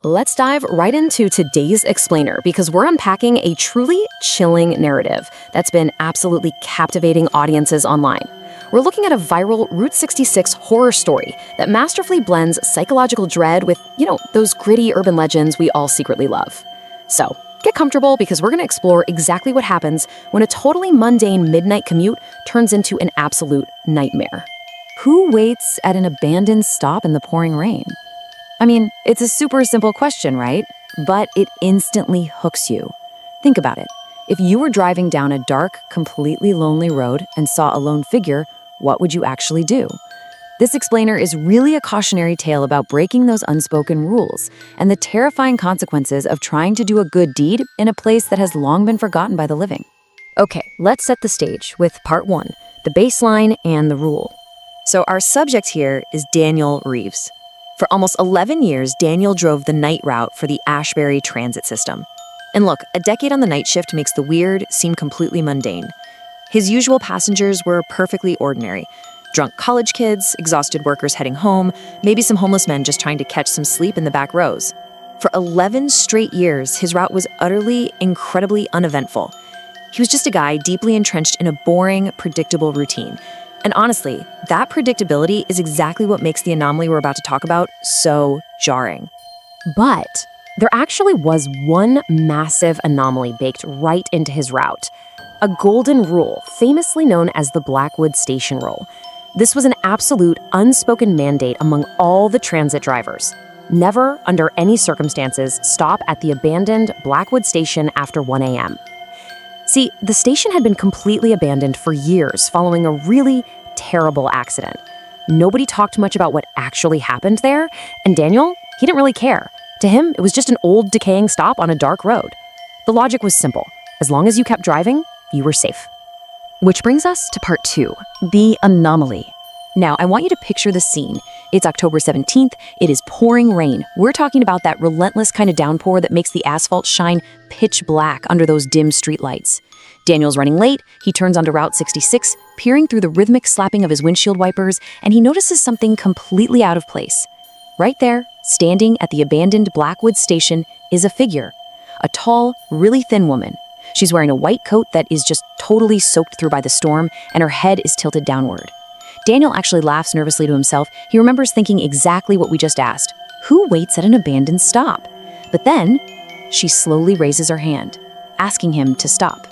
Let's dive right into today's explainer because we're unpacking a truly chilling narrative that's been absolutely captivating audiences online. We're looking at a viral Route 66 horror story that masterfully blends psychological dread with, those gritty urban legends we all secretly love. So, get comfortable because we're going to explore exactly what happens when a totally mundane midnight commute turns into an absolute nightmare. Who waits at an abandoned stop in the pouring rain? I mean, it's a super simple question, right? But it instantly hooks you. Think about it. If you were driving down a dark, completely lonely road and saw a lone figure, what would you actually do? This explainer is really a cautionary tale about breaking those unspoken rules and the terrifying consequences of trying to do a good deed in a place that has long been forgotten by the living. Okay, let's set the stage with part 1, the baseline and the rule. So our subject here is Daniel Reeves. For almost 11 years, Daniel drove the night route for the Ashbury transit system. And look, a decade on the night shift makes the weird seem completely mundane. His usual passengers were perfectly ordinary. Drunk college kids, exhausted workers heading home, maybe some homeless men just trying to catch some sleep in the back rows. For 11 straight years, his route was utterly, incredibly uneventful. He was just a guy deeply entrenched in a boring, predictable routine. And honestly, that predictability is exactly what makes the anomaly we're about to talk about so jarring. But there actually was one massive anomaly baked right into his route. A golden rule, famously known as the Blackwood Station Rule. This was an absolute, unspoken mandate among all the transit drivers. Never, under any circumstances, stop at the abandoned Blackwood Station after 1 a.m. See, the station had been completely abandoned for years following a really terrible accident. Nobody talked much about what actually happened there, and Daniel, he didn't really care. To him, it was just an old, decaying stop on a dark road. The logic was simple. As long as you kept driving, you were safe. Which brings us to part 2, the anomaly. Now, I want you to picture the scene. It's October 17th. It is pouring rain. We're talking about that relentless kind of downpour that makes the asphalt shine pitch black under those dim streetlights. Daniel's running late. He turns onto Route 66, peering through the rhythmic slapping of his windshield wipers, and he notices something completely out of place. Right there, standing at the abandoned Blackwood station, is a figure. A tall, really thin woman. She's wearing a white coat that is just totally soaked through by the storm, and her head is tilted downward. Daniel actually laughs nervously to himself. He remembers thinking exactly what we just asked. Who waits at an abandoned stop? But then, she slowly raises her hand, asking him to stop.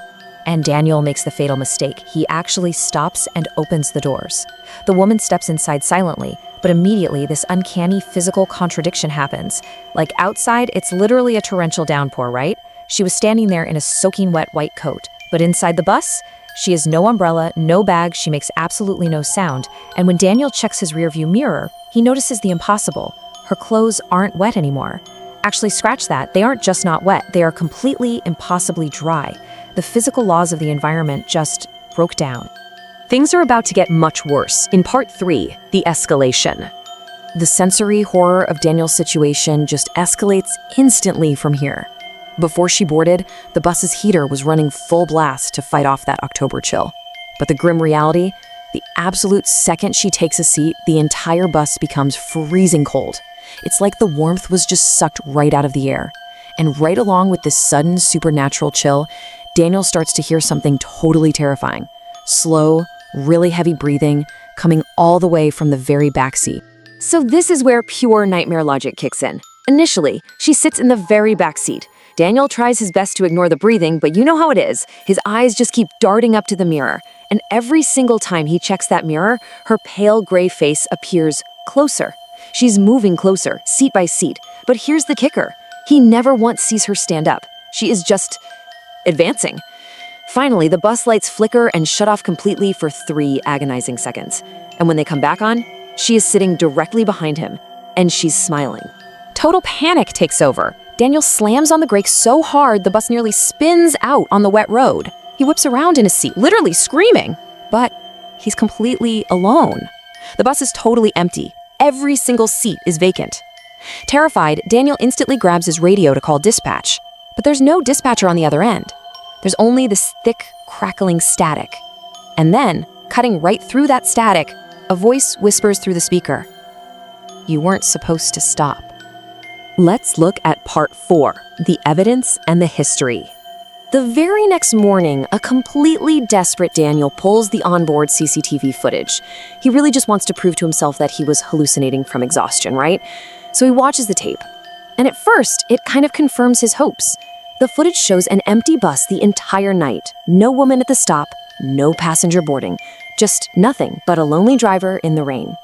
And Daniel makes the fatal mistake. He actually stops and opens the doors. The woman steps inside silently, but immediately this uncanny physical contradiction happens. Like outside, it's literally a torrential downpour, right? She was standing there in a soaking wet white coat. But inside the bus, she has no umbrella, no bag, she makes absolutely no sound. And when Daniel checks his rearview mirror, he notices the impossible. Her clothes aren't wet anymore. Actually, scratch that. They aren't just not wet. They are completely, impossibly dry. The physical laws of the environment just broke down. Things are about to get much worse. In part 3, the escalation. The sensory horror of Daniel's situation just escalates instantly from here. Before she boarded, the bus's heater was running full blast to fight off that October chill. But the grim reality, the absolute second she takes a seat, the entire bus becomes freezing cold. It's like the warmth was just sucked right out of the air. And right along with this sudden supernatural chill, Daniel starts to hear something totally terrifying. Slow, really heavy breathing, coming all the way from the very back seat. So this is where pure nightmare logic kicks in. Initially, she sits in the very back seat. Daniel tries his best to ignore the breathing, but you know how it is. His eyes just keep darting up to the mirror. And every single time he checks that mirror, her pale gray face appears closer. She's moving closer, seat by seat. But here's the kicker. He never once sees her stand up. She is just advancing. Finally, the bus lights flicker and shut off completely for 3 agonizing seconds. And when they come back on, she is sitting directly behind him, and she's smiling. Total panic takes over. Daniel slams on the brake so hard the bus nearly spins out on the wet road. He whips around in his seat, literally screaming. But he's completely alone. The bus is totally empty. Every single seat is vacant. Terrified, Daniel instantly grabs his radio to call dispatch. But there's no dispatcher on the other end. There's only this thick, crackling static. And then, cutting right through that static, a voice whispers through the speaker. "You weren't supposed to stop." Let's look at part 4, the evidence and the history. The very next morning, a completely desperate Daniel pulls the onboard CCTV footage. He really just wants to prove to himself that he was hallucinating from exhaustion, right? So he watches the tape. And at first, it kind of confirms his hopes. The footage shows an empty bus the entire night. No woman at the stop, no passenger boarding. Just nothing but a lonely driver in the rain.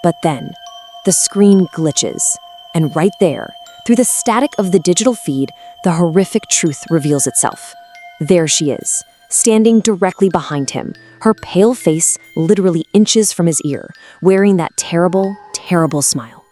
But then, the screen glitches. And right there, through the static of the digital feed, the horrific truth reveals itself. There she is, standing directly behind him, her pale face literally inches from his ear, wearing that terrible, terrible smile.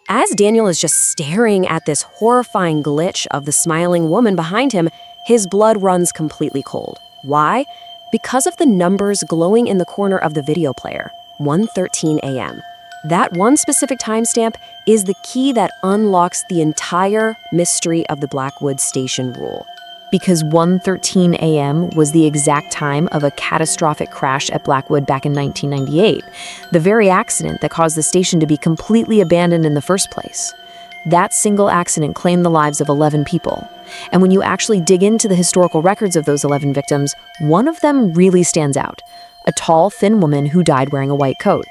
As Daniel is just staring at this horrifying glitch of the smiling woman behind him, his blood runs completely cold. Why? Because of the numbers glowing in the corner of the video player, 1:13 a.m. That one specific timestamp is the key that unlocks the entire mystery of the Blackwood Station rule. Because 1:13 a.m. was the exact time of a catastrophic crash at Blackwood back in 1998, the very accident that caused the station to be completely abandoned in the first place. That single accident claimed the lives of 11 people. And when you actually dig into the historical records of those 11 victims, one of them really stands out. A tall, thin woman who died wearing a white coat.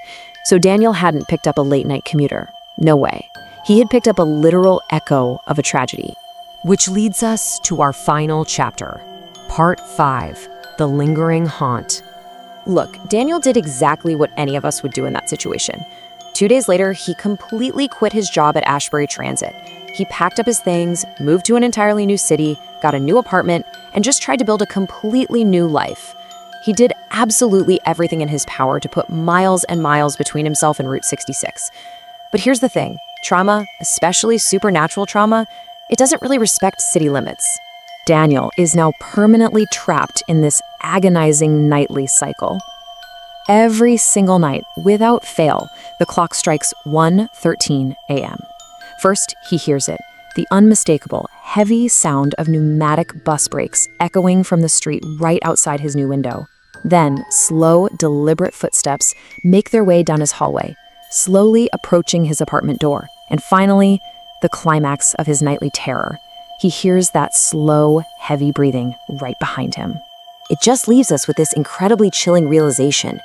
So Daniel hadn't picked up a late-night commuter. No way. He had picked up a literal echo of a tragedy. Which leads us to our final chapter. Part 5, The Lingering Haunt. Look, Daniel did exactly what any of us would do in that situation. 2 days later, he completely quit his job at Ashbury Transit. He packed up his things, moved to an entirely new city, got a new apartment, and just tried to build a completely new life. He did absolutely everything in his power to put miles and miles between himself and Route 66. But here's the thing, trauma, especially supernatural trauma, it doesn't really respect city limits. Daniel is now permanently trapped in this agonizing nightly cycle. Every single night, without fail, the clock strikes 1:13 a.m. First, he hears it, the unmistakable, heavy sound of pneumatic bus brakes echoing from the street right outside his new window. Then, slow, deliberate footsteps make their way down his hallway, slowly approaching his apartment door. And finally, the climax of his nightly terror. He hears that slow, heavy breathing right behind him. It just leaves us with this incredibly chilling realization.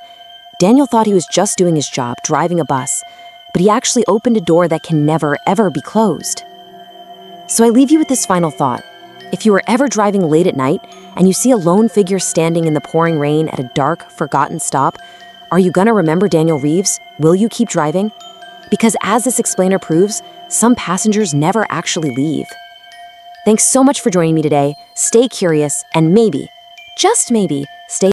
Daniel thought he was just doing his job, driving a bus, but he actually opened a door that can never, ever be closed. So I leave you with this final thought. If you are ever driving late at night and you see a lone figure standing in the pouring rain at a dark, forgotten stop, are you gonna remember Daniel Reeves? Will you keep driving? Because as this explainer proves, some passengers never actually leave. Thanks so much for joining me today. Stay curious and maybe, just maybe, stay